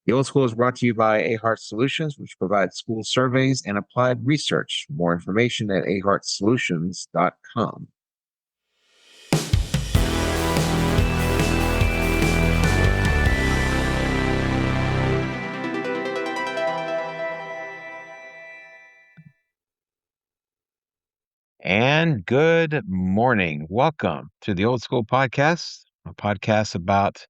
The Old School is brought to you by Ahart Solutions, which provides school surveys and applied research. More information at ahartsolutions.com. And good morning. Welcome to the Old School Podcast, a podcast about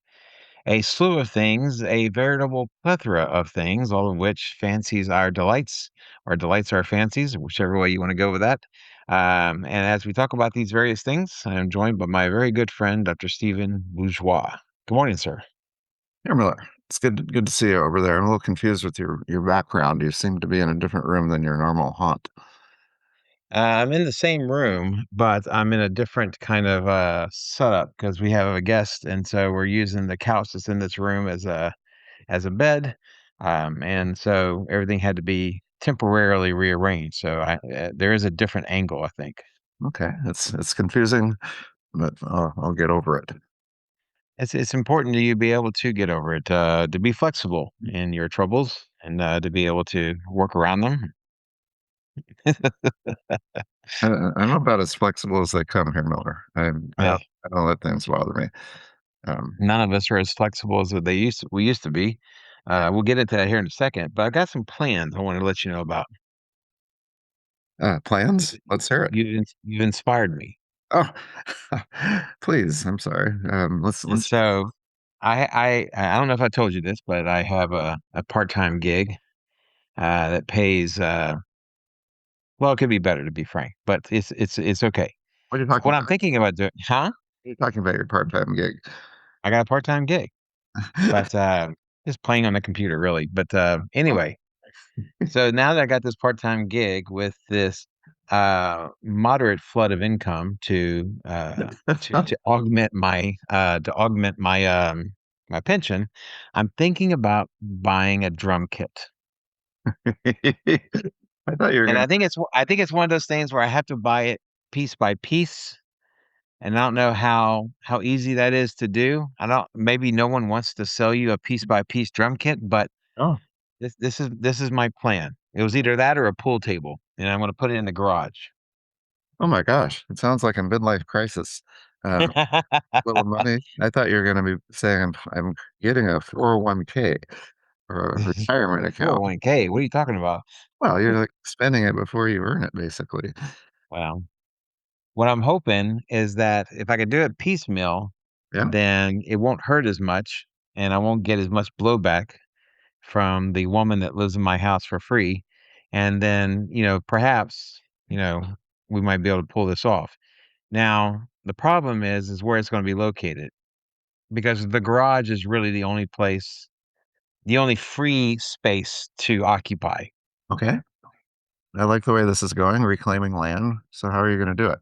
a slew of things, a veritable plethora of things, all of which fancies our delights, or delights our fancies, whichever way you want to go with that. And as we talk about these various things, I am joined by my very good friend, Dr. Stephen Bourgeois. Good morning, sir. Here, Miller. It's good to see you over there. I'm a little confused with your background. You seem to be in a different room than your normal haunt. I'm in the same room, but I'm in a different kind of setup because we have a guest, and so we're using the couch that's in this room as a bed, and so everything had to be temporarily rearranged. So there is a different angle, I think. Okay, it's confusing, but I'll get over it. It's important to you be able to get over it, to be flexible in your troubles, and to be able to work around them. I'm about as flexible as they come here, Miller. Hey, I don't let things bother me. Um, none of us are as flexible as we used to be. We'll get into that here in a second, but I got some plans I want to let you know about. Plans? Let's hear it. You've inspired me, Oh, please. I'm sorry. and Let's. so I don't know if I told you this, but I have a part-time gig that pays well, it could be better to be frank, but it's okay. What are you talking What I'm about? thinking about doing, huh? You're talking about your part-time gig. I got a part-time gig, but just playing on the computer really. But Oh, anyway, so now that I got this part-time gig with this moderate flood of income to augment my pension, I'm thinking about buying a drum kit. I thought you were And gonna. I think it's one of those things where I have to buy it piece by piece. And I don't know how easy that is to do. I don't maybe no one wants to sell you a piece by piece drum kit, but Oh, this is my plan. It was either that or a pool table, and I'm gonna put it in the garage. oh my gosh! It sounds like a midlife crisis. Uh, little money. I thought you were going to be saying I'm getting a 401k or a retirement account. 401k. What are you talking about? Well, you're like spending it before you earn it, basically. Well, what I'm hoping is that if I could do it piecemeal, Yeah. then it won't hurt as much, and I won't get as much blowback from the woman that lives in my house for free. And then, perhaps, you know, we might be able to pull this off. Now, the problem is where it's going to be located because the garage is really the only free space to occupy. Okay. I like the way this is going, reclaiming land. So how are you going to do it?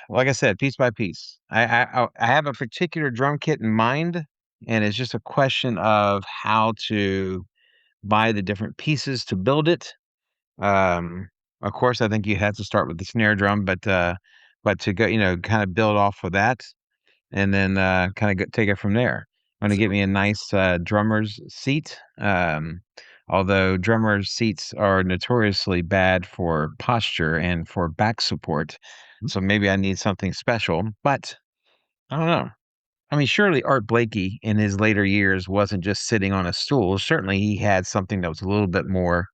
Like I said, piece by piece. I have a particular drum kit in mind, and it's just a question of how to buy the different pieces to build it. Um, of course, I think you have to start with the snare drum, but to go, kind of build off of that, and then kind of take it from there. I'm going to get So, me a nice drummer's seat. Although drummer's seats are notoriously bad for posture and for back support, so maybe I need something special. But I don't know. I mean, surely Art Blakey in his later years wasn't just sitting on a stool. Certainly, he had something that was a little bit more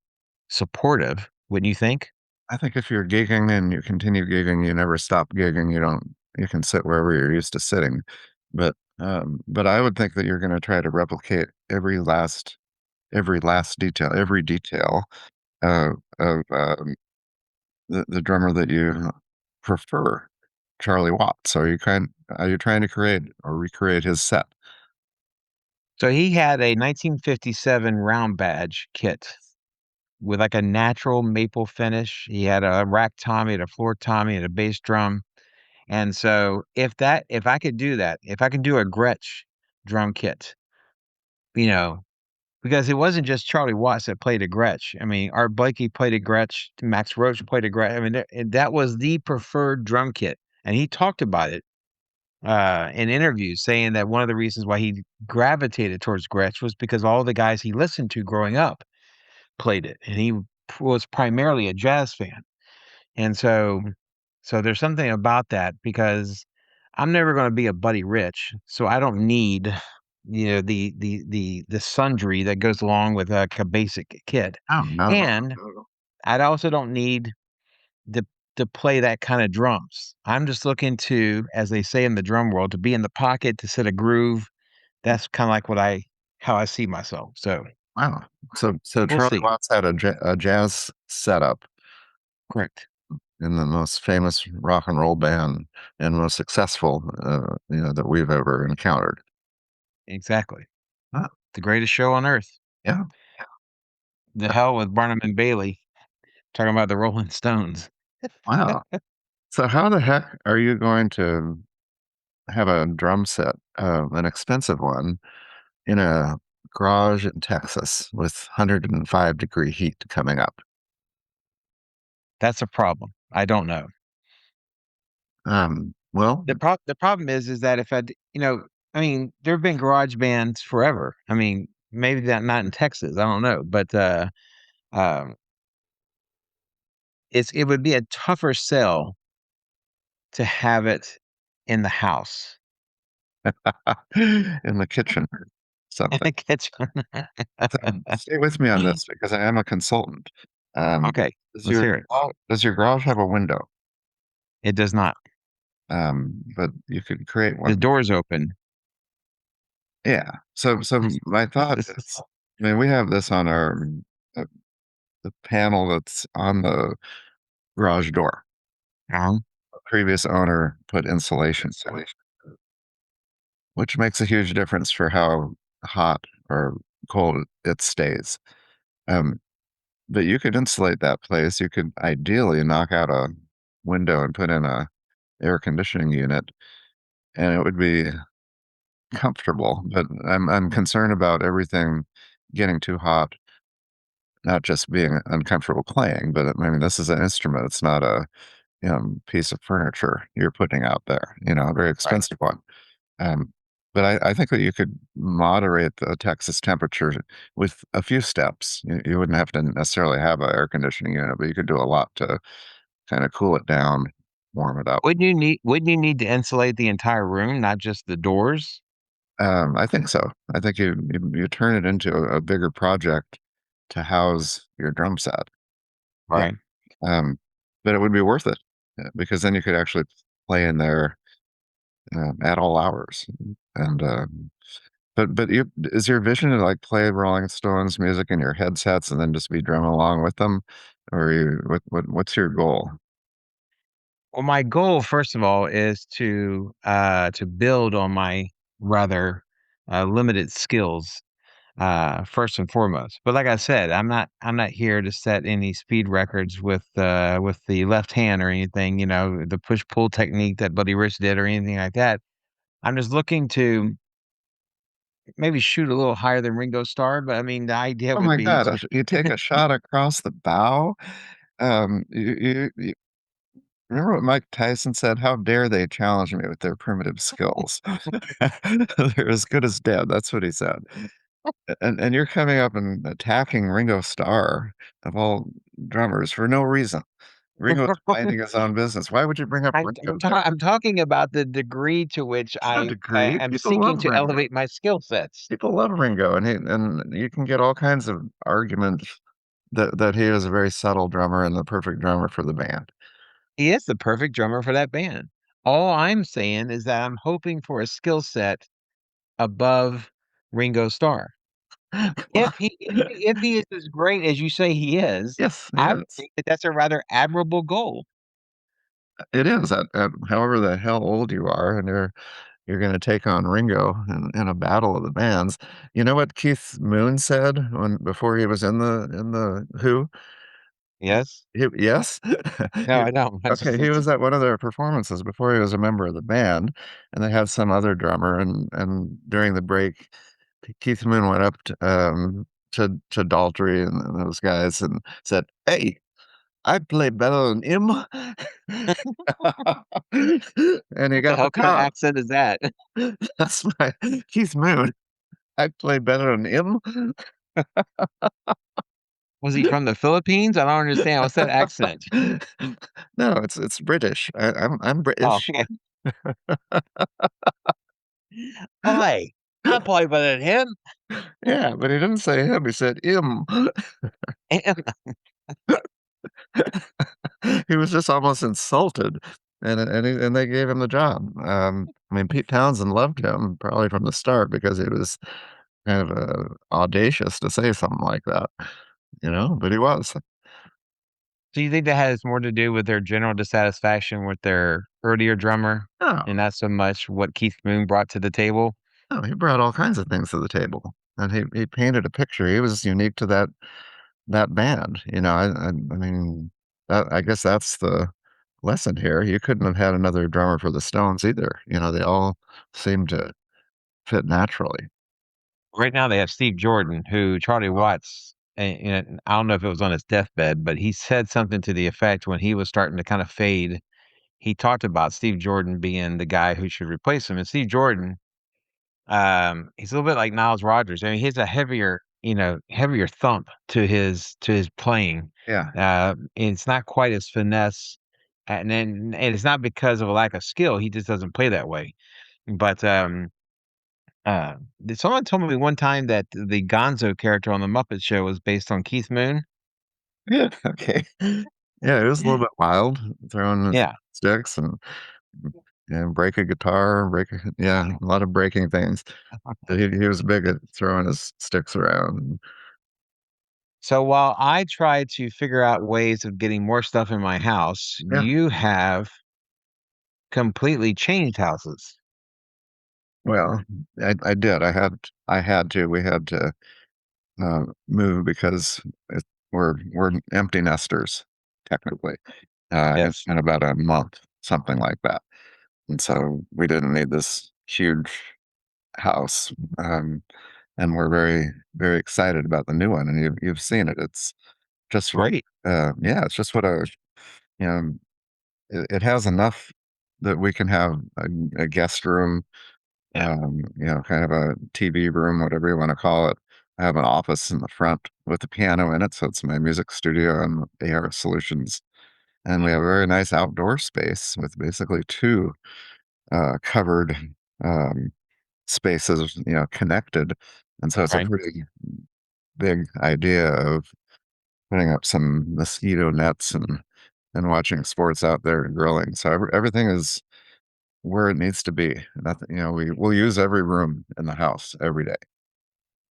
supportive, wouldn't you think? I think if you're gigging and you continue gigging, you never stop gigging. You can sit wherever you're used to sitting. But I would think that you're going to try to replicate every last detail, every detail of the drummer that you prefer, Charlie Watts. Are you trying to create or recreate his set? So he had a 1957 round badge kit with like a natural maple finish. He had a rack tommy, and a floor tommy, and a bass drum. And so if I could do that, if I can do a Gretsch drum kit, you know, because it wasn't just Charlie Watts that played a Gretsch. I mean, Art Blakey played a Gretsch, Max Roach played a Gretsch. I mean, that was the preferred drum kit, and he talked about it in interviews saying that one of the reasons why he gravitated towards Gretsch was because all the guys he listened to growing up played it, and he was primarily a jazz fan. And so there's something about that because I'm never going to be a Buddy Rich, so I don't need the sundry that goes along with like a basic kit, Oh, not at all. and I also don't need to to play that kind of drums. I'm just looking to, as they say in the drum world, to be in the pocket, to set a groove. That's kind of like what I how I see myself. So Wow. So we'll Charlie see. Watts had a jazz setup Correct. in the most famous rock and roll band and most successful, that we've ever encountered. Exactly. Wow. The greatest show on earth. Yeah. The hell with Barnum and Bailey talking about the Rolling Stones. Wow. So how the heck are you going to have a drum set, an expensive one, in a garage in Texas with 105-degree heat coming up? That's a problem. I don't know. Well, The problem is that if I mean, there have been garage bands forever. I mean, maybe that not in Texas. I don't know, but um, it would be a tougher sell to have it in the house in the kitchen or in something. the kitchen. So stay with me on this because I am a consultant. Um, Okay, let's hear it. does your garage have a window? It does not. But you could create The one. door's open. Yeah. So my thought This is, is I mean, we have this on uh, the panel that's on the garage door. um, The previous owner put insulation, which makes a huge difference for how hot or cold it stays. Um, but you could insulate that place. You could ideally knock out a window and put in a air conditioning unit, and it would be comfortable. But I'm concerned about everything getting too hot, not just being uncomfortable playing, but I mean, this is an instrument. It's not a piece of furniture you're putting out there, a very right. expensive one. Um, but I think that you could moderate the Texas temperature with a few steps. You wouldn't have to necessarily have an air conditioning unit, but you could do a lot to kind of cool it down, warm it up. Wouldn't you need to insulate the entire room, not just the doors? I think so. I think you turn it into a bigger project to house your drum set. Yeah. Right. Um, but it would be worth it because then you could actually play in there at all hours. And but is your vision to like play Rolling Stones music in your headsets and then just be drumming along with them, or what's your goal? Well, my goal, first of all, is to build on my rather limited skills first and foremost. But like I said, I'm not here to set any speed records with the left hand or anything, the push pull technique that Buddy Rich did or anything like that. I'm just looking to maybe shoot a little higher than Ringo Starr, but I mean the idea Oh would my be God! to You take a shot across the bow. You remember what Mike Tyson said? How dare they challenge me with their primitive skills? They're as good as dead. That's what he said. And you're coming up and attacking Ringo Starr of all drummers for no reason. Ringo's minding his own business. Why would you bring up Ringo? I'm talking about the degree to which It's no I degree. am People seeking love to Ringo. elevate my skill sets. People love Ringo, and you can get all kinds of arguments that he was a very subtle drummer and the perfect drummer for the band. He is the perfect drummer for that band. All I'm saying is that I'm hoping for a skill set above Ringo Starr. If he is as great as you say he is, Yes, he I would is. think that that's a rather admirable goal. It is at however the hell old you are, and you're going to take on Ringo in a battle of the bands. You know what Keith Moon said when before he was in the Who? Yes? Yes. No, I don't. I Okay, just he was at one of their performances before he was a member of the band, and they had some other drummer, and during the break, Keith Moon went up to Daltrey and those guys and said, "Hey, I play better than him. And he What the got the hell kind of job. accent is that? That's my Keith Moon. I play better than him. Was he from the Philippines? I don't understand. What's that accent? No, it's British. I'm Oh, British. okay. Hi, I play better than him. Yeah, but he didn't say him. He said him. He was just almost insulted, and they gave him the job. I mean, Pete Townsend loved him probably from the start because he was kind of audacious to say something like that, but he was. Do you think that has more to do with their general dissatisfaction with their earlier drummer Oh, and not so much what Keith Moon brought to the table? no, he brought all kinds of things to the table, and he painted a picture. He was unique to that band. I mean, I guess that's the lesson here. You couldn't have had another drummer for the Stones either. They all seemed to fit naturally. Right now, they have Steve Jordan, who Charlie Oh, Watts, and I don't know if it was on his deathbed, but he said something to the effect when he was starting to kind of fade. He talked about Steve Jordan being the guy who should replace him. And Steve Jordan, he's a little bit like Niles Rodgers. I mean, he has a heavier thump to his playing. yeah. And it's not quite as finesse, and it's not because of a lack of skill. He just doesn't play that way. But someone told me one time that the Gonzo character on the Muppet Show was based on Keith Moon. Yeah, okay. Yeah, it was a little bit wild, throwing Yeah. sticks and break a guitar, a lot of breaking things. But he was big at throwing his sticks around. So while I try to figure out ways of getting more stuff in my house, Yeah, you have completely changed houses. well, I did. I had to. We had to move because we're empty nesters technically, Yes. in about a month, something like that. And so we didn't need this huge house. And we're very, very excited about the new one. And you've seen it. It's just what, Great. yeah, it's just what you know, it has enough that we can have a guest room, Yeah. kind of a TV room, whatever you want to call it. I have an office in the front with a piano in it. So it's my music studio and AR solutions. And we have a very nice outdoor space with basically two covered um, spaces, connected. And so it's a Right. pretty big idea of putting up some mosquito nets and watching sports out there and grilling. So everything is where it needs to be. Nothing, we'll use every room in the house every day.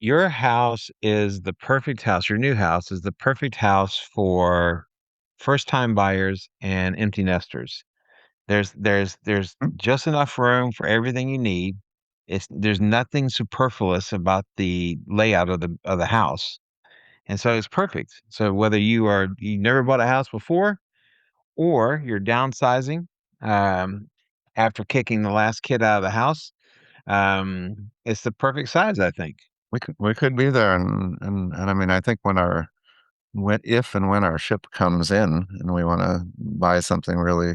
Your house is the perfect house. Your new house is the perfect house for first time buyers and empty nesters. There's Mm, just enough room for everything you need. There's nothing superfluous about the layout of the house. And so it's perfect. So whether you never bought a house before or you're downsizing um, after kicking the last kid out of the house, it's the perfect size, I think. we could be there, and I mean, I think when our ship comes in and we want to buy something really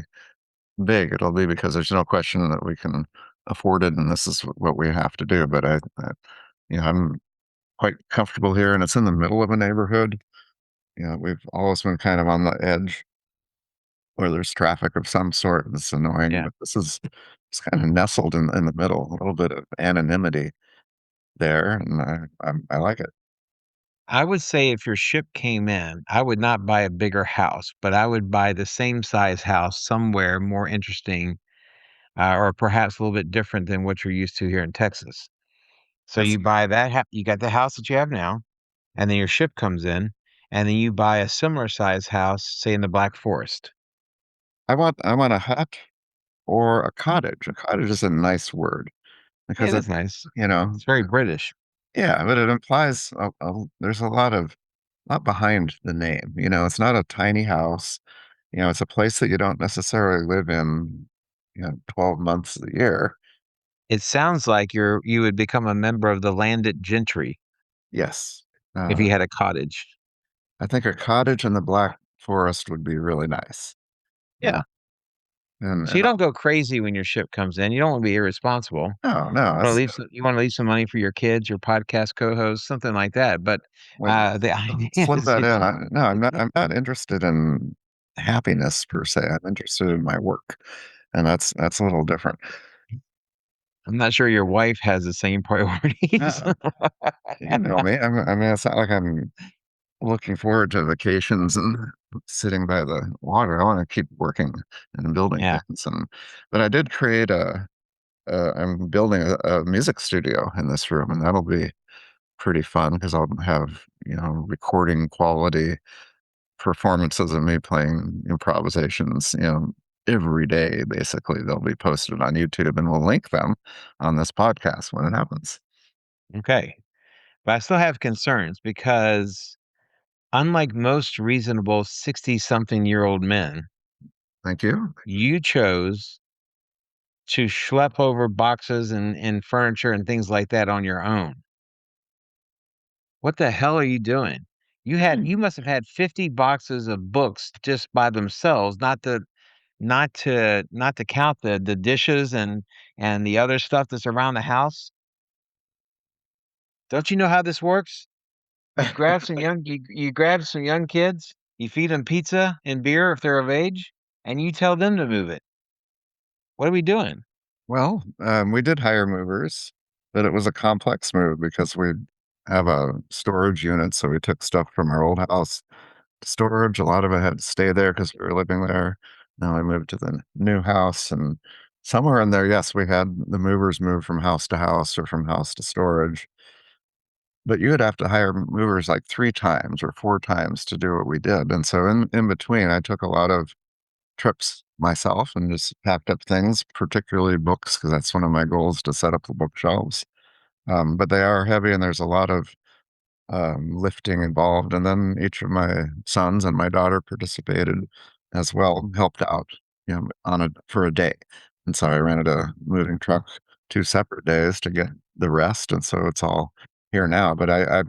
big, it'll be because there's no question that we can afford it, and this is what we have to do. But I'm quite comfortable here, and it's in the middle of a neighborhood. We've always been kind of on the edge where there's traffic of some sort. And it's annoying, Yeah. but this is it's kind of nestled in the middle, a little bit of anonymity there, and I like it. I would say if your ship came in, I would not buy a bigger house, but I would buy the same size house somewhere more interesting, or perhaps a little bit different than what you're used to here in Texas. So That's you buy you got the house that you have now, and then your ship comes in, and then you buy a similar size house, say in the Black Forest. I want a hut or a cottage. A cottage is a nice word Yeah, because that's nice. you know, It's very British. yeah, but it implies there's a lot behind the name. It's not a tiny house. It's a place that you don't necessarily live in, 12 months of the year. It sounds like you would become a member of the landed gentry Yes. if Uh, you had a cottage. I think a cottage in the Black forest would be really nice. Yeah. So you And don't go crazy when your ship comes in. You don't want to be irresponsible. no, no, Want to leave you want to leave some money for your kids, your podcast co-host, something like that. But wait, the idea slip is that in. No, I'm not interested in happiness per se. I'm interested in my work, and that's a little different. I'm not sure your wife has the same priorities. Uh, you know me. I mean, it's not like I'm looking forward to vacations and sitting by the water. I want to keep working and building Yeah. things. But I did create I'm building a music studio in this room, and that'll be pretty fun because I'll have, recording quality performances of me playing improvisations, every day. Basically, they'll be posted on YouTube, and we'll link them on this podcast when it happens. Okay. But I still have concerns because unlike most reasonable 60-something-year-old men, Thank you. you chose to schlep over boxes and furniture and things like that on your own. What the hell are you doing? You must have had 50 boxes of books just by themselves, not to count the dishes and the other stuff that's around the house. Don't you know how this works? You grab some young kids, you feed them pizza and beer if they're of age, and you tell them to move it. What are we doing? Well, we did hire movers, but it was a complex move because we have a storage unit. So we took stuff from our old house to storage. A lot of it had to stay there because we were living there. Now I moved to the new house, and somewhere in there, yes, we had the movers move from house to house or from house to storage. But you would have to hire movers like 3 times or 4 times to do what we did. And so in between, I took a lot of trips myself and just packed up things, particularly books, because that's one of my goals to set up the bookshelves. But they are heavy, and there's a lot of lifting involved. And then each of my sons and my daughter participated as well, helped out, for a day. And so I rented a moving truck 2 separate days to get the rest, and so it's all here now. But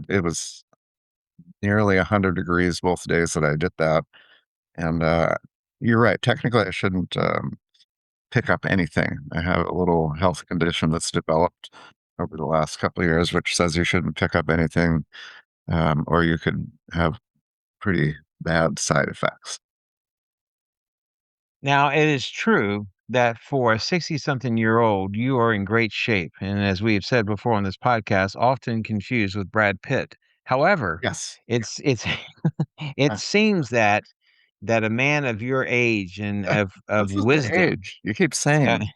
it was nearly 100 degrees both days that I did that, and you're right. Technically, I shouldn't pick up anything. I have a little health condition that's developed over the last couple of years, which says you shouldn't pick up anything, or you could have pretty bad side effects. Now, it is true that for a 60-something-year-old, you are in great shape, and as we have said before on this podcast, often confused with Brad Pitt. However, Yes. it's it seems that a man of your age and of This is the wisdom, age. You keep uh, saying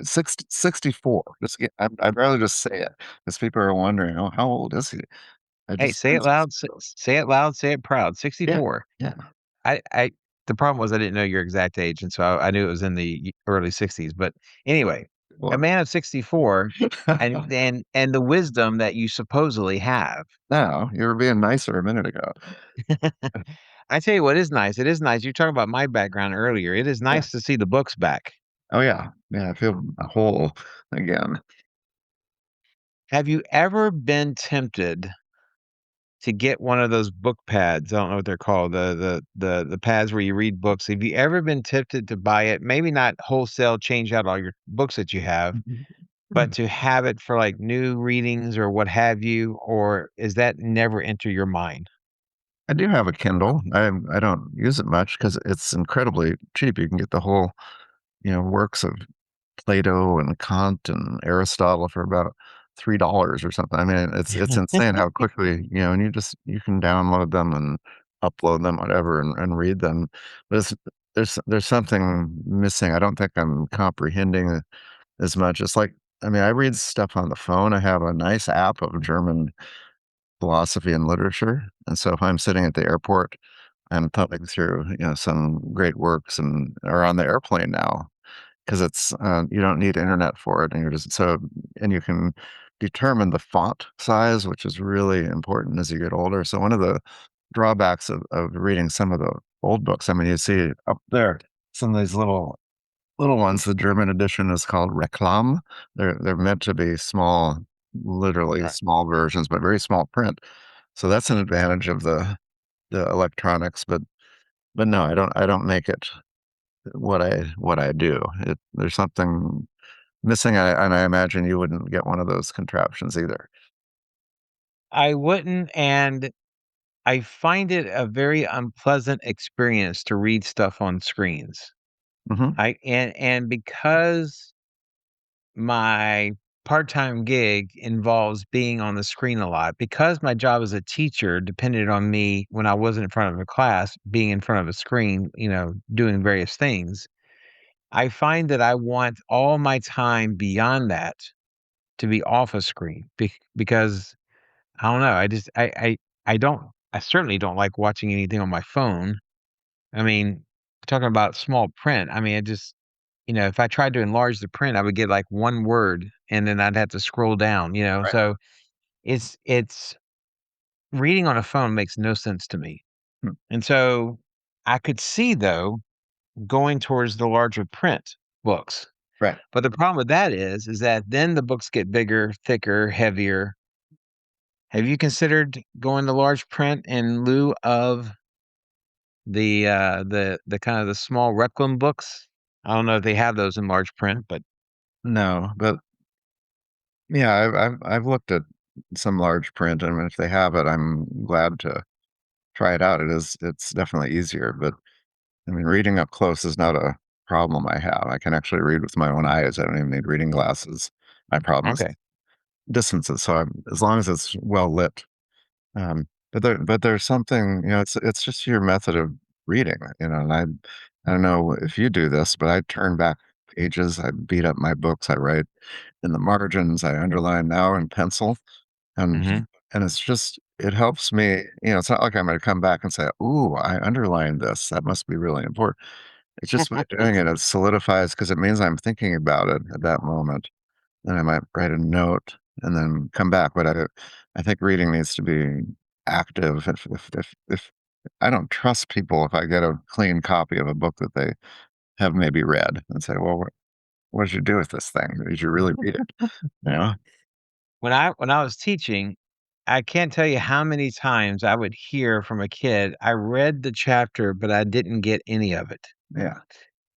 64. I'd rather just say it because people are wondering, oh, how old is he? I hey, just say it turned loud, 64. say it loud, say it proud. Yeah. 64. Yeah. I the problem was I didn't know your exact age, and so I knew it was in the early 60s. But anyway, a Well, man of 64 and the wisdom that you supposedly have. now you were being nicer a minute ago. I tell you what is nice. It is nice. You're talking about my background earlier. It is Yeah. nice to see the books back. Oh yeah. Yeah. I feel whole again. Have you ever been tempted to get one of those book pads? I don't know what they're called. The pads where you read books. Have you ever been tempted to buy it? Maybe not wholesale, change out all your books that you have, but to have it for like new readings or what have you, or is that never enter your mind? I do have a Kindle. I don't use it much because it's incredibly cheap. You can get the whole, works of Plato and Kant and Aristotle for about $3 or something. I mean, it's insane how quickly, and you can download them and upload them, whatever, and read them. But there's something missing. I don't think I'm comprehending as much. It's like, I mean, I read stuff on the phone. I have a nice app of German philosophy and literature, and so if I'm sitting at the airport and thumbing through, some great works and or on the airplane now, because it's you don't need internet for it, and you can determine the font size, which is really important as you get older. So one of the drawbacks of reading some of the old books, I mean, you see up there some of these little ones. The German edition is called Reklam. They're meant to be small, literally Right. small versions, but very small print. So that's an advantage of the electronics. But but no, I don't make it what I do. There's something missing, and I imagine you wouldn't get one of those contraptions either. I wouldn't, and I find it a very unpleasant experience to read stuff on screens. Hmm. And because my part-time gig involves being on the screen a lot, because my job as a teacher depended on me when I wasn't in front of a class, being in front of a screen, doing various things. I find that I want all my time beyond that to be off a screen because I don't know. I don't. I certainly don't like watching anything on my phone. I mean, talking about small print. I mean, if I tried to enlarge the print, I would get like one word, and then I'd have to scroll down. Right. So it's reading on a phone makes no sense to me. Hmm. And so I could see though going towards the larger print books. Right. But the problem with that is that then the books get bigger, thicker, heavier. Have you considered going to large print in lieu of the kind of the small Reclam books? I don't know if they have those in large print, but No, but yeah, I've looked at some large print, and if they have it, I'm glad to try it out. It's definitely easier, but I mean, reading up close is not a problem I have. I can actually read with my own eyes. I don't even need reading glasses. My problem is okay. distances. So as long as it's well lit. But there's something, it's just your method of reading, and I don't know if you do this, but I turn back pages, I beat up my books, I write in the margins, I underline now in pencil, and Mhm. and it helps me, it's not like I'm gonna come back and say, "Ooh, I underlined this. That must be really important." It's just by doing it, it solidifies because it means I'm thinking about it at that moment. Then I might write a note and then come back, but I think reading needs to be active. If I don't trust people if I get a clean copy of a book that they have maybe read and say, "Well, what did you do with this thing? Did you really read it?" You know? When I was teaching, I can't tell you how many times I would hear from a kid, "I read the chapter, but I didn't get any of it." Yeah.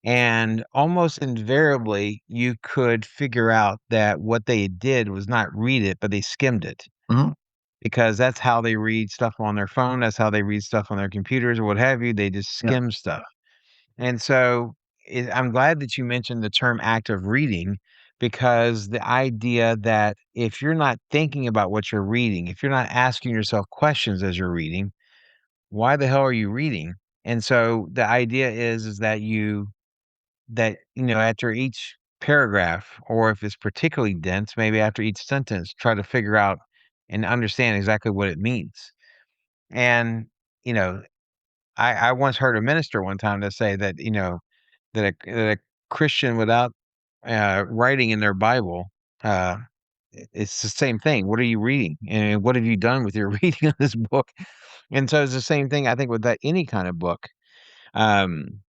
And almost invariably, you could figure out that what they did was not read it, but they skimmed it Mhm. because that's how they read stuff on their phone. That's how they read stuff on their computers or what have you. They just Yeah. skim stuff. And so I'm glad that you mentioned the term active reading because the idea that if you're not thinking about what you're reading, if you're not asking yourself questions as you're reading, why the hell are you reading? And so the idea is that after each paragraph, or if it's particularly dense, maybe after each sentence, try to figure out and understand exactly what it means. And, you know, I once heard a minister one time to say that, that a Christian without writing in their Bible, uh, it's the same thing. What are you reading? And what have you done with your reading of this book? And so it's the same thing, I think, with that any kind of book. Um,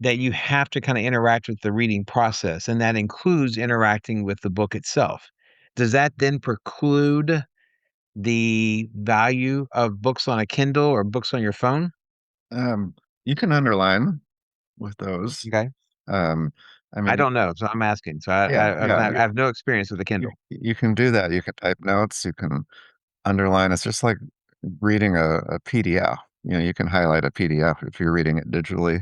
that you have to kinda interact with the reading process, and that includes interacting with the book itself. Does that then preclude the value of books on a Kindle or books on your phone? Um, you can underline with those. Okay. Um, I I mean, don't know, so I'm asking. So yeah, I have no experience with a Kindle. you can do that. You can type notes. You can underline. It's just like reading a PDF. You can highlight a PDF if you're reading it digitally,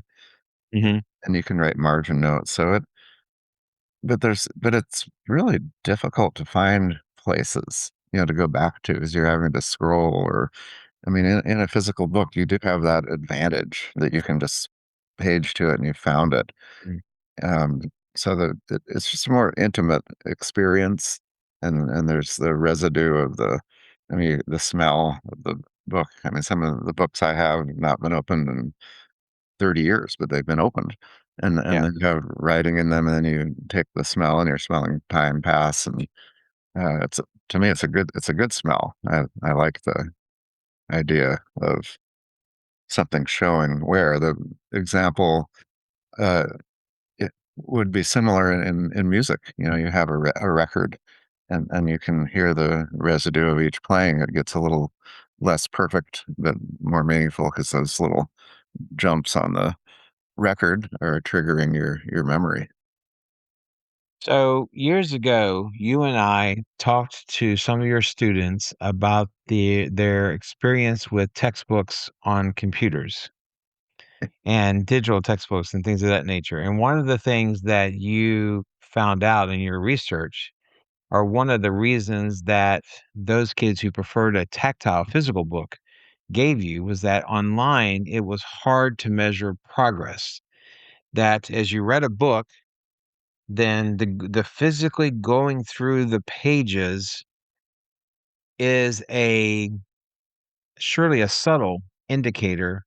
Mhm. and you can write margin notes. But it's really difficult to find places, to go back to as you're having to scroll. Or, I mean, in a physical book, you do have that advantage that you can just page to it and you found it. Mm, Um, so it's just a more intimate experience, and there's the residue of I mean, the smell of the book. I mean, some of the books I have not been opened in 30 years, but they've been opened, and yeah. then you have writing in them, and then you take the smell, and you're smelling time pass, and to me, it's a good smell. I like the idea of something showing where. The example, uh it would be similar in music. You have a record, and you can hear the residue of each playing. It gets a little less perfect, but more meaningful because those little jumps on the record are triggering your memory. So years ago, you and I talked to some of your students about their experience with textbooks on computers and digital textbooks and things of that nature. And one of the things that you found out in your research, or one of the reasons that those kids who preferred a tactile physical book gave you, was that online it was hard to measure progress. That as you read a book, then the physically going through the pages is a surely a subtle indicator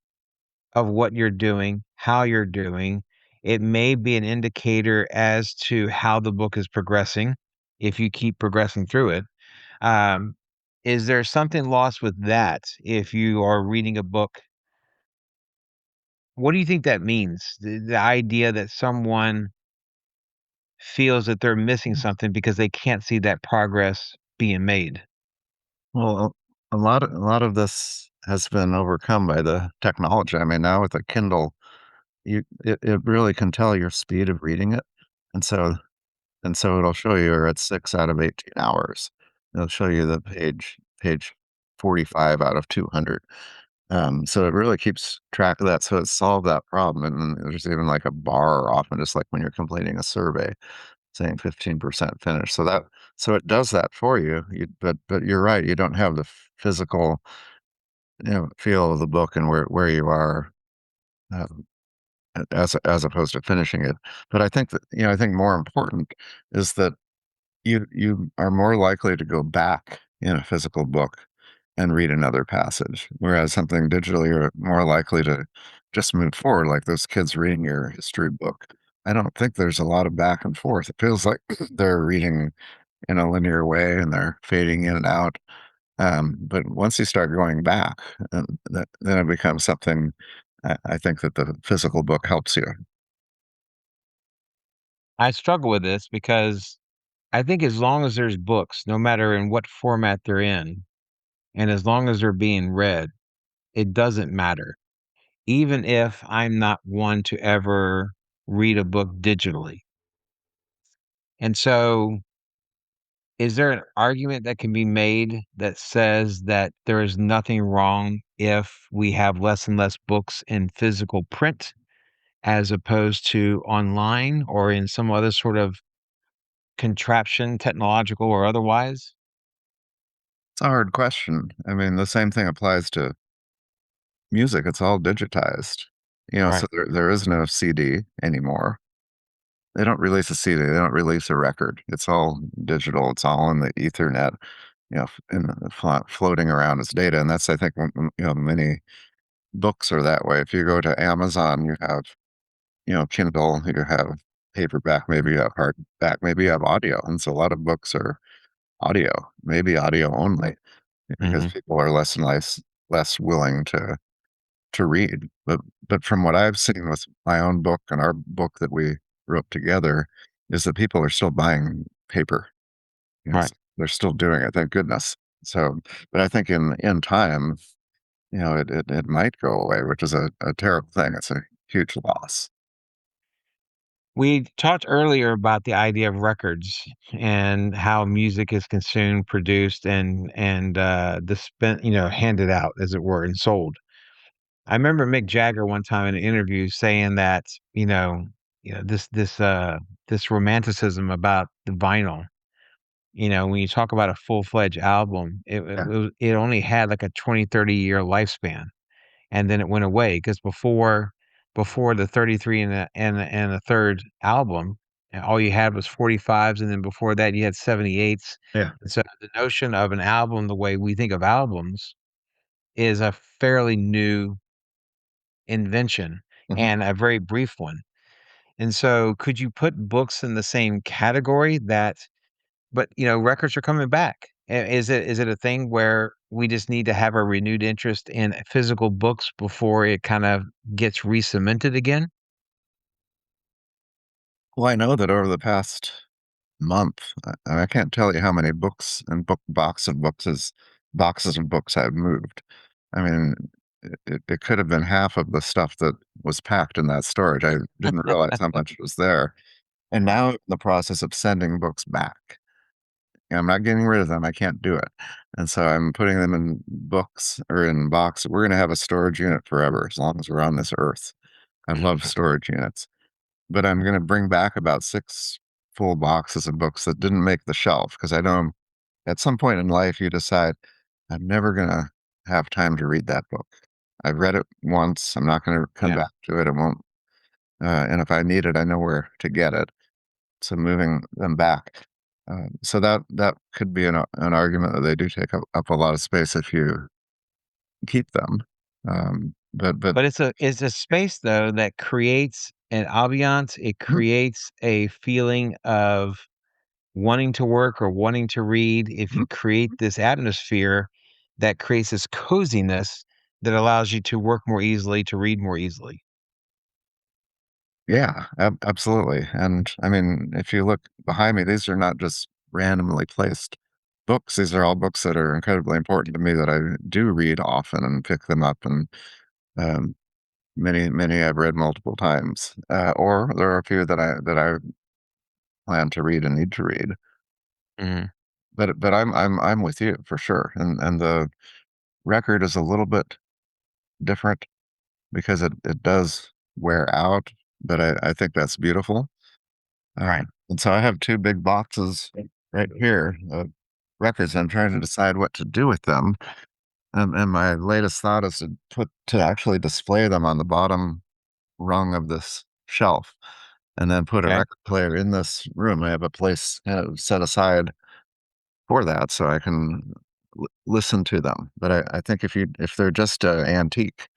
of what you're doing, how you're doing. It may be an indicator as to how the book is progressing if you keep progressing through it. Um, is there something lost with that if you are reading a book? What do you think that means? The idea that someone feels that they're missing something because they can't see that progress being made. Well, a lot of this has been overcome by the technology. I mean, now with a Kindle, it really can tell your speed of reading it, and so it'll show you you're at 6 out of 18 hours. It'll show you the page 45 out of 200. So it really keeps track of that. So it's solved that problem. And then there's even like a bar often, just like when you're completing a survey, saying 15% finished. So it does that for you. But you're right. You don't have the physical, feel of the book and where you are, um, as opposed to finishing it. But I think that, I think more important is that you are more likely to go back in a physical book and read another passage, whereas something digitally, you're more likely to just move forward, like those kids reading your history book. I don't think there's a lot of back and forth. It feels like they're reading in a linear way and they're fading in and out. But once you start going back, then it becomes something. I think that the physical book helps you. I struggle with this because I think as long as there's books, no matter in what format they're in, and as long as they're being read, it doesn't matter. Even if I'm not one to ever read a book digitally. And so, is there an argument that can be made that says that there is nothing wrong if we have less and less books in physical print as opposed to online or in some other sort of contraption, technological or otherwise? It's a hard question. I mean, the same thing applies to music. It's all digitized. So Right. there is no CD anymore. They don't release a CD, they don't release a record. It's all digital, it's all in the ethernet, and floating around as data, and that's, I think, many books are that way. If you go to Amazon, you have, Kindle, you have paperback, maybe you have hardback, maybe you have audio, and so a lot of books are audio, maybe audio only, because Mhm. people are less willing to read. But from what I've seen with my own book and our book that we wrote together, is that people are still buying paper. Right. They're still doing it, thank goodness. So, but I think in time, it might go away, which is a terrible thing. It's a huge loss. We talked earlier about the idea of records and how music is consumed, produced, and handed out, as it were, and sold. I remember Mick Jagger one time in an interview saying that, you know, this romanticism about the vinyl. When you talk about a full-fledged album, Yeah, it only had like a 20, 30-year lifespan, and then it went away because before the 33 and the third album, all you had was 45s, and then before that you had 78s. yeah. And so the notion of an album, the way we think of albums, is a fairly new invention Mhm. and a very brief one. And so could you put books in the same category that but, records are coming back. Is it a thing where we just need to have a renewed interest in physical books before it kind of gets re-cemented again? Well, I know that over the past month, I can't tell you how many books and boxes of books I've moved. I mean, it could have been half of the stuff that was packed in that storage. I didn't realize how much was there. And now I'm in the process of sending books back. I'm not getting rid of them. I can't do it. And so I'm putting them in books or in box. We're going to have a storage unit forever as long as we're on this earth. I love storage units, but I'm going to bring back about 6 full boxes of books that didn't make the shelf because I know at some point in life you decide I'm never going to have time to read that book. I've read it once. I'm not going to come Yeah. back to it. It won't. And if I need it, I know where to get it. So moving them back. So that could be an argument that they do take up a lot of space if you keep them. But But it's a space though that creates an ambiance. It mhm, creates a feeling of wanting to work or wanting to read. If mhm, you create this atmosphere that creates this coziness that allows you to work more easily, to read more easily. yeah, absolutely. And I mean, if you look behind me, these are not just randomly placed books. These are all books that are incredibly important to me that I do read often and pick them up and um, many I've read multiple times. Or there are a few that I plan to read and need to read. Mhm. But I'm with you for sure. And the record is a little bit different because it does wear out, but I think that's beautiful. Right. And so I have 2 big boxes right here of records. I'm trying to decide what to do with them. And my latest thought is to actually display them on the bottom rung of this shelf and then put a Okay. record player in this room. I have a place set aside for that so I can listen to them. But I think if they're just antique,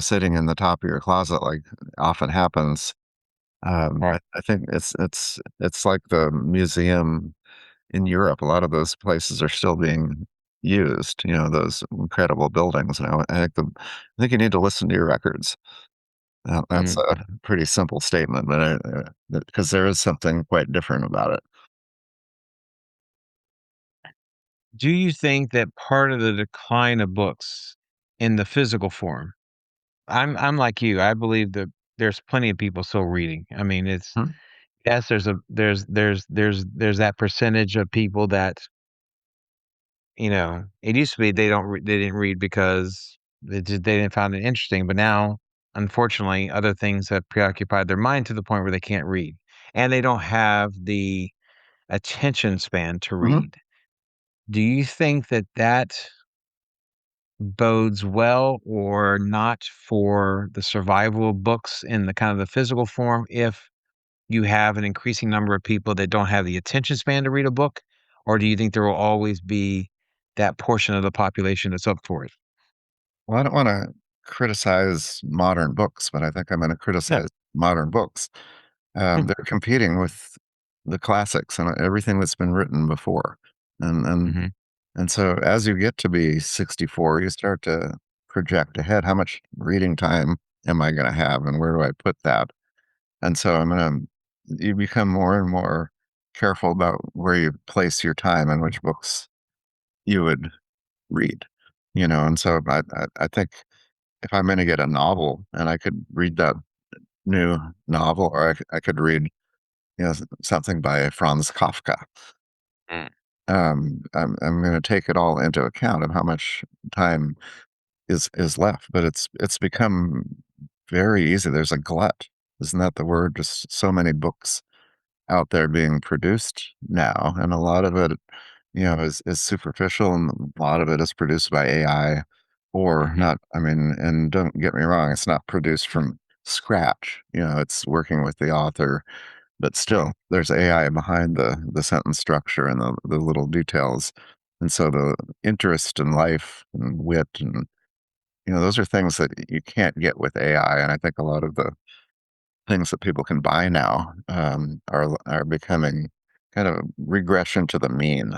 sitting in the top of your closet like often happens, Right. I think it's like the museum in Europe. A lot of those places are still being used. Those incredible buildings. And I think you need to listen to your records. That's Mhm. a pretty simple statement, but because there is something quite different about it. Do you think that part of the decline of books in the physical form, I'm like you. I believe that there's plenty of people still reading. I mean, it's Hmm? yes, there's that percentage of people that, it used to be they didn't read because they didn't find it interesting, but now, unfortunately, other things have preoccupied their mind to the point where they can't read, and they don't have the attention span to Mhm. read. Do you think that that bodes well or not for the survival of books in the kind of the physical form if you have an increasing number of people that don't have the attention span to read a book? Or do you think there will always be that portion of the population that's up for it? Well, I don't want to criticize modern books, but I think I'm going to No. criticize modern books. They're competing with the classics and everything that's been written before, and and Mhm. and so as you get to be 64, you start to project ahead. How much reading time am I going to have, and where do I put that? And so you become more and more careful about where you place your time and which books you would read. And so I think if I'm gonna get a novel and I could read that new novel, or I could read, something by Franz Kafka, Mm. I'm gonna take it all into account of how much time is left, but it's become very easy. There's a glut. Isn't that the word? Just so many books out there being produced now, and a lot of it, is superficial, and a lot of it is produced by AI or Mhm. not. I mean, and don't get me wrong, it's not produced from scratch. It's working with the author, but Right. still, there's AI behind the sentence structure and the little details, and so the interest in life and wit and those are things that you can't get with AI. And I think a lot of the things that people can buy now are becoming kind of regression to the mean,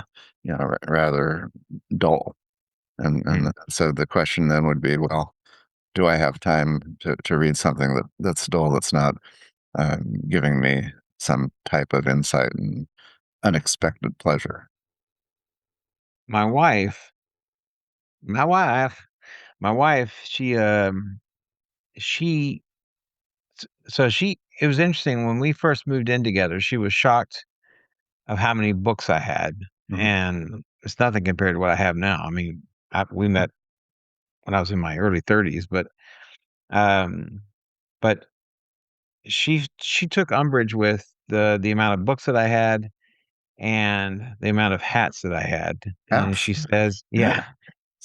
rather dull. And Mhm. so the question then would be, well, do I have time to read something that's dull, that's not giving me some type of insight and unexpected pleasure? My wife my wife my wife, she so she it was interesting when we first moved in together, she was shocked of how many books I had, Mhm. and it's nothing compared to what I have now. I mean, we met when I was in my early 30s, um, but she took umbrage with the amount of books that I had and the amount of hats that I had, and Hats. she says, yeah.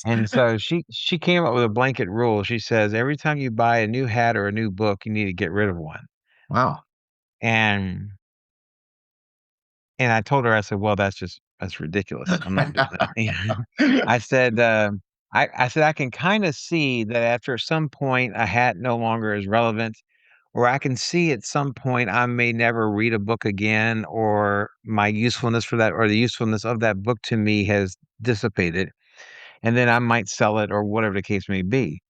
And so she came up with a blanket rule. She says, "Every time you buy a new hat or a new book, you need to get rid of one." Wow. And I told her, I said, "Well, that's ridiculous. I'm not doing that." You know? I said, I said, "I can kinda see that after some point, a hat no longer is relevant, or I can see at some point I may never read a book again, or my usefulness for that or the usefulness of that book to me has dissipated." And then I might sell it or whatever the case may be.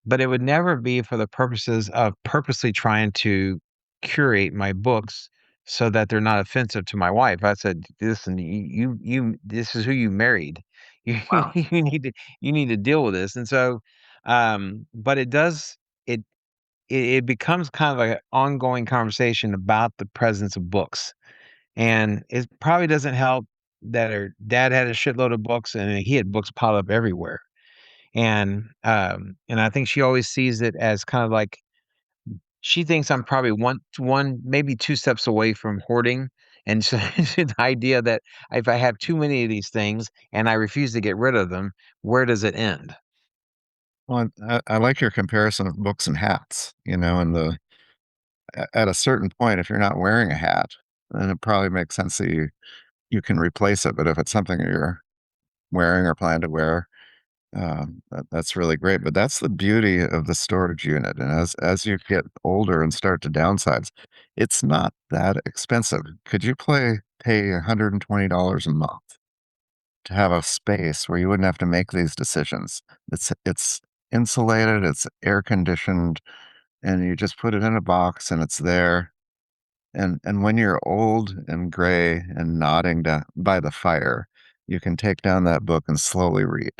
But it would never be for the purposes of purposely trying to curate my books so that they're not offensive to my wife. I said, "Listen, this is who you married. You Wow. you need to deal with this." And so, but it it becomes kind of an ongoing conversation about the presence of books. And it probably doesn't help that her dad had a shitload of books and he had books piled up everywhere. And I think she always sees it as kind of like she thinks I'm probably maybe 2 steps away from hoarding, and so the idea that if I have too many of these things and I refuse to get rid of them, where does it end? Well, I like your comparison of books and hats, and at a certain point, if you're not wearing a hat, then it probably makes sense that you can replace it. But if it's something you're wearing or plan to wear, that's really great. But that's the beauty of the storage unit. And as you get older and start to downsize, it's not that expensive. Could you pay $120 a month to have a space where you wouldn't have to make these decisions? It's insulated, it's air conditioned, and you just put it in a box and it's there. And when you're old and gray and nodding down by the fire, you can take down that book and slowly read.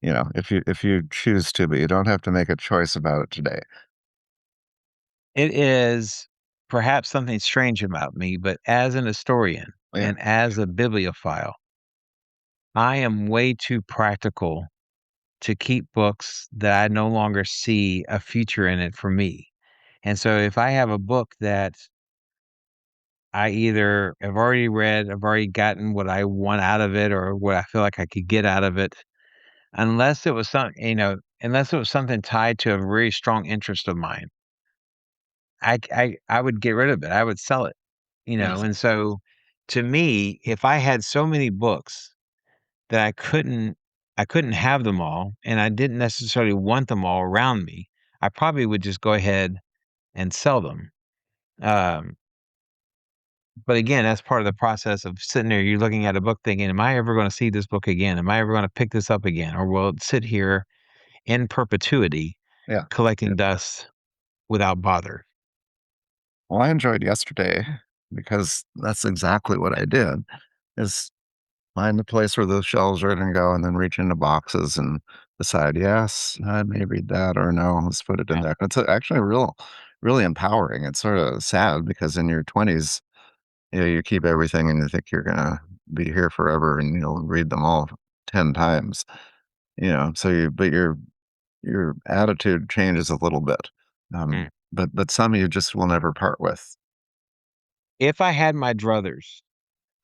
If you choose to, but you don't have to make a choice about it today. It is perhaps something strange about me, but as an historian Yeah. and as a bibliophile, I am way too practical to keep books that I no longer see a future in it for me. And so if I have a book that I either have already read, I've already gotten what I want out of it or what I feel like I could get out of it, unless it was something tied to a very strong interest of mine, I would get rid of it. I would sell it, Yes. and so to me, if I had so many books that I couldn't have them all, and I didn't necessarily want them all around me, I probably would just go ahead and sell them. Um, but again, that's part of the process of sitting there, you're looking at a book thinking, "Am I ever gonna see this book again? Am I ever gonna pick this up again? Or will it sit here in perpetuity Yeah. collecting dust without bother?" Well, I enjoyed yesterday because that's exactly what I did, is find the place where those shelves are gonna go and then reach into boxes and decide, "Yes, I may read that," or, "No, let's put it in Yeah. there." It's actually really empowering. It's sorta sad because in your 20s, you keep everything and you think you're gonna be here forever and you'll read them all 10 times, so your attitude changes a little bit, Mm. but some you just will never part with. If I had my druthers,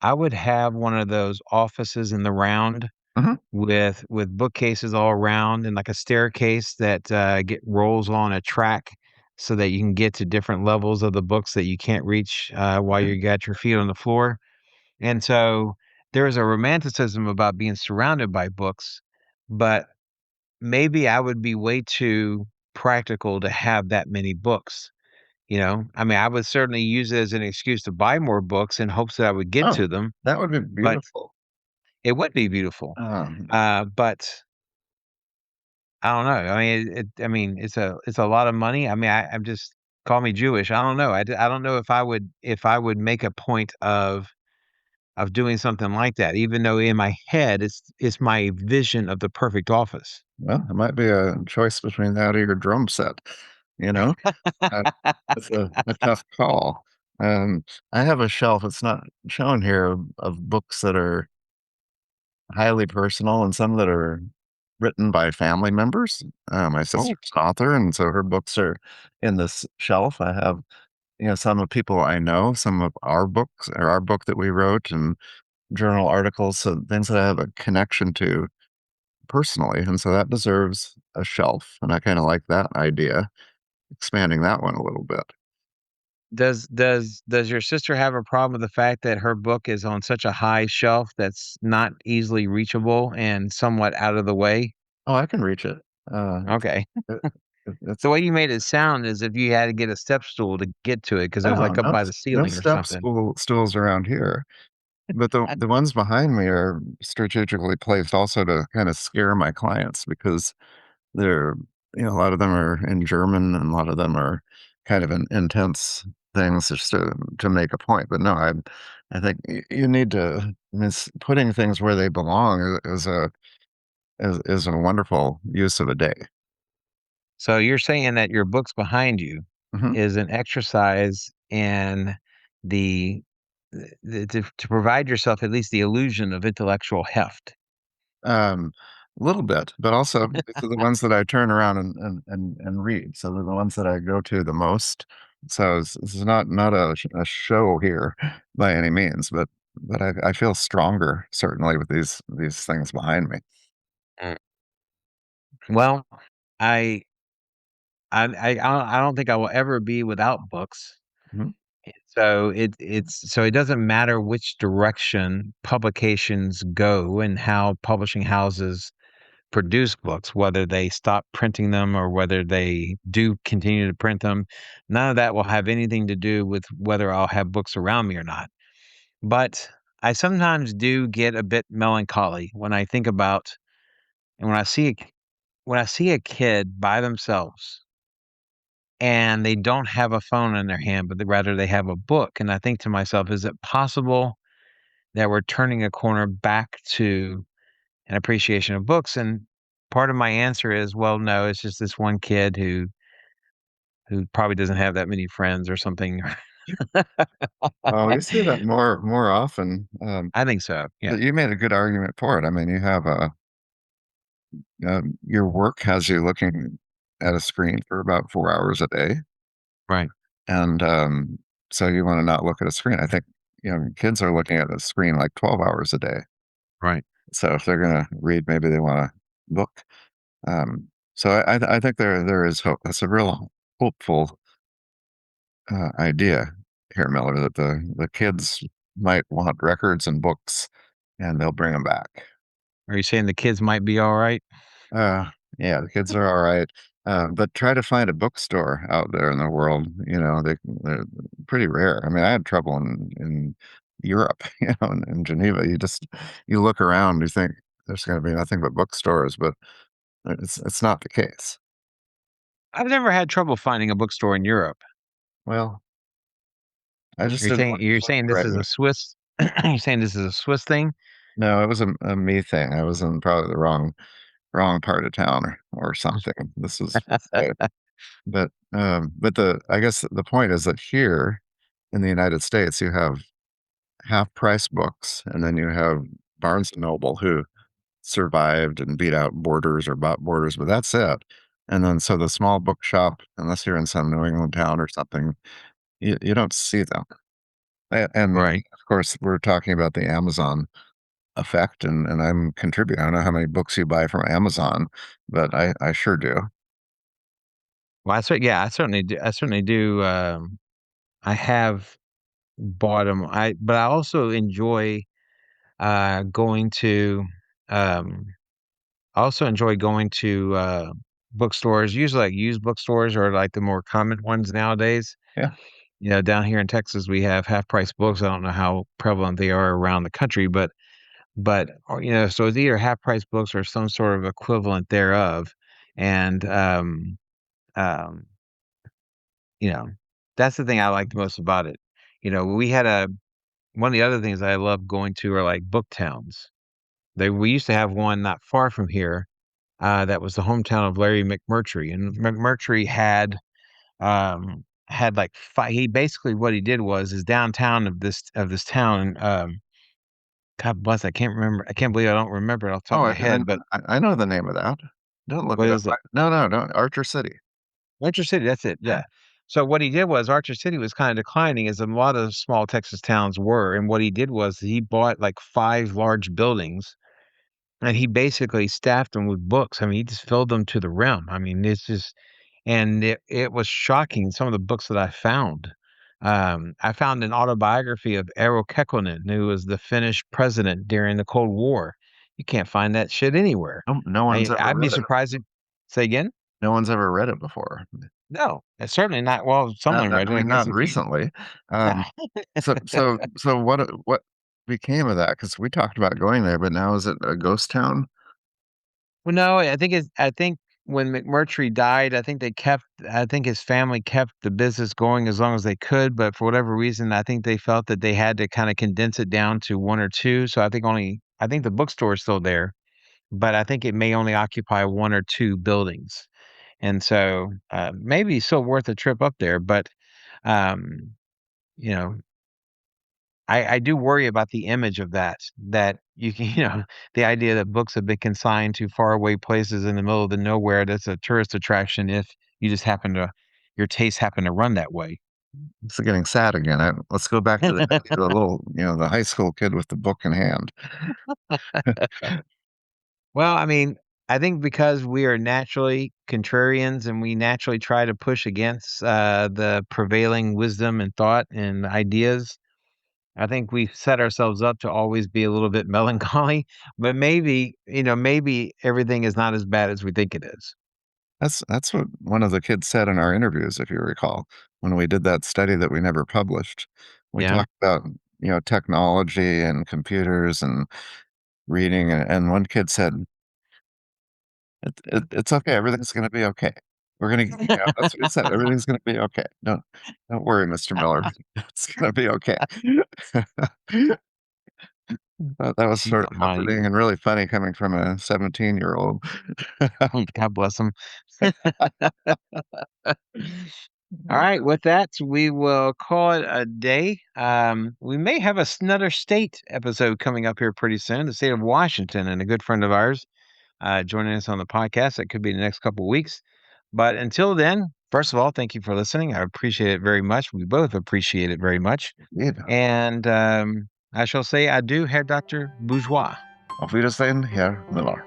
I would have one of those offices in the round Mhm. with bookcases all around and like a staircase that, get rolls on a track so that you can get to different levels of the books that you can't reach, while Yeah. you got your feet on the floor. And so there is a romanticism about being surrounded by books, but maybe I would be way too practical to have that many books, you know? I mean, I would certainly use it as an excuse to buy more books in hopes that I would get Oh, to them, that would be but beautiful. it would be beautiful. Um, But I don't know. I mean, it's a lot of money. I mean, I'm just call me Jewish. I don't know. I don't know if I would make a point of of doing something like that, even though in my head it's my vision of the perfect office. Well, it might be a choice between that or your drum set, you know? Uh, it's a tough call. Um, I have a shelf, it's not shown here, of books that are highly personal and some that are written by family members. My Oh, sister's an author, and so her books are in this shelf. I have, some of people I know, some of our books or our book that we wrote and journal articles, so things that I have a connection to personally, and so that deserves a shelf, and I kinda like that idea, expanding that one a little bit. does your sister have a problem with the fact that her book is on such a high shelf that's not easily reachable and somewhat out of the way? Oh, I can reach it. Okay. It it's The way you made it sound is if you had to get a step stool to get to it because it was, no, like, up no by the no ceiling or step something. stools around here, but the ones behind me are strategically placed also to kinda scare my clients because they're a lot of them are in German, and a lot of them are kind of intense things just to make a point, but no, I think you need to I mean, putting things where they belong is a wonderful use of a day. So you're saying that your books behind you Mhm. is an exercise in the to provide yourself at least the illusion of intellectual heft. Um, a little bit, but also these are the ones that I turn around and read, so they're the ones that I go to the most. So this is not a show here by any means, but I feel stronger certainly with these things behind me. Mm. Well, I I don't think I will ever be without books. Mhm. So it doesn't matter which direction publications go and how publishing houses produce books, whether they stop printing them or whether they do continue to print them. None of that will have anything to do with whether I'll have books around me or not. But I sometimes do get a bit melancholy when I think about and when I see a kid by themselves and they don't have a phone in their hand, but rather they have a book. And I think to myself, is it possible that we're turning a corner back to an appreciation of books? And part of my answer is, well, no, it's just this one kid who probably doesn't have that many friends or something. Well, you see that more often, I think so. Yeah. but you made a good argument for it. I mean, you have your work has you looking at a screen for about 4 hours a day. Right. And, so you wanna not look at a screen. I think, kids are looking at a screen like 12 hours a day. Right. So if they're gonna read, maybe they want a book. So I think there is hope. That's a real hopeful, idea here, Miller, that the kids might want records and books, and they'll bring them back. Are you saying the kids might be all right? Uh, yeah, the kids are alright, but try to find a bookstore out there in the world, they're pretty rare. I mean, I had trouble in Europe, in Geneva. You look around, you think there's gonna be nothing but bookstores, but it's not the case. I've never had trouble finding a bookstore in Europe. Well, I just didn't You're look saying the this right is way. a Swiss you're saying this is a Swiss thing? No, it was a me thing. I was in probably the wrong part of town or something. This is but the I guess the point is that here in the United States, you have half-price books, and then you have Barnes& and Noble, who survived and beat out Borders or bought Borders, but that's it. And then so the small bookshop, unless you're in some New England town or something, you don't see them. And, Right. of course, we're talking about the Amazon effect, and I'm contributing. I don't know how many books you buy from Amazon, but I sure do. Well, I certainly do, I have bought them. But I also enjoy, going to, um I also enjoy going to, bookstores, usually, like, used bookstores or, like, the more common ones nowadays. Yeah. Down here in Texas, we have half-price books. I don't know how prevalent they are around the country, but or, so it's either half-price books or some sort of equivalent thereof, and, um, you know, that's the thing I like the most about it. We had a one of the other things I love going to are like book towns. We used to have one not far from here, that was the hometown of Larry McMurtry, and McMurtry had like he basically what he did was is downtown of this town. God bless, I can't remember. I can't believe I don't remember it off the top Oh, of my head. But I know the name of that. Don't look what it up. is it? No, no, don't. Archer City. Archer City. That's it. Yeah. Yeah. So what he did was Archer City was kind of declining, as a lot of small Texas towns were. And what he did was he bought like 5 large buildings, and he basically staffed them with books. I mean, he just filled them to the rim. I mean, it's just, and it was shocking, some of the books that I found. I found an autobiography of Eero Kekkonen, who was the Finnish president during the Cold War. You can't find that shit anywhere. No, no one's ever I'd be read it. surprised if, say again? No one's ever read it before. No, it's certainly not. Well, someone read I it, I mean, guess. not If you, recently. yeah. So what became of that? Because we talked about going there, but now is it a ghost town? Well, no, I think when McMurtry died, I think his family kept the business going as long as they could, but for whatever reason, I think they felt that they had to kind of condense it down to one or two. So I think the bookstore is still there, but I think it may only occupy one or two buildings. And so, maybe still worth a trip up there, but, um, you know, I do worry about the image of that you can, the idea that books have been consigned to faraway places in the middle of the nowhere. That's a tourist attraction if you just your tastes happen to run that way. It's getting sad again. Let's go back to the little, the high school kid with the book in hand. Well, I mean, I think because we are naturally contrarians and we naturally try to push against, the prevailing wisdom and thought and ideas, I think we've set ourselves up to always be a little bit melancholy, but maybe everything is not as bad as we think it is. That's what one of the kids said in our interviews, if you recall, when we did that study that we never published. We Yeah. talked about, technology and computers and reading, and one kid said, it's okay. Everything's going to be okay. We're going to, that's what he said. Everything's going to be okay. Don't worry, Mr. Miller. It's going to be okay. That was sort of My, comforting and really funny coming from a 17-year-old. God bless him. All right, with that, we will call it a day. We may have another state episode coming up here pretty soon. The state of Washington, and a good friend of ours, joining us on the podcast. That could be the next couple of weeks. But until then, first of all, thank you for listening. I appreciate it very much. We both appreciate it very much. Yeah. And, I shall say adieu, Herr Dr. Bourgeois. Auf Wiedersehen, Herr Miller.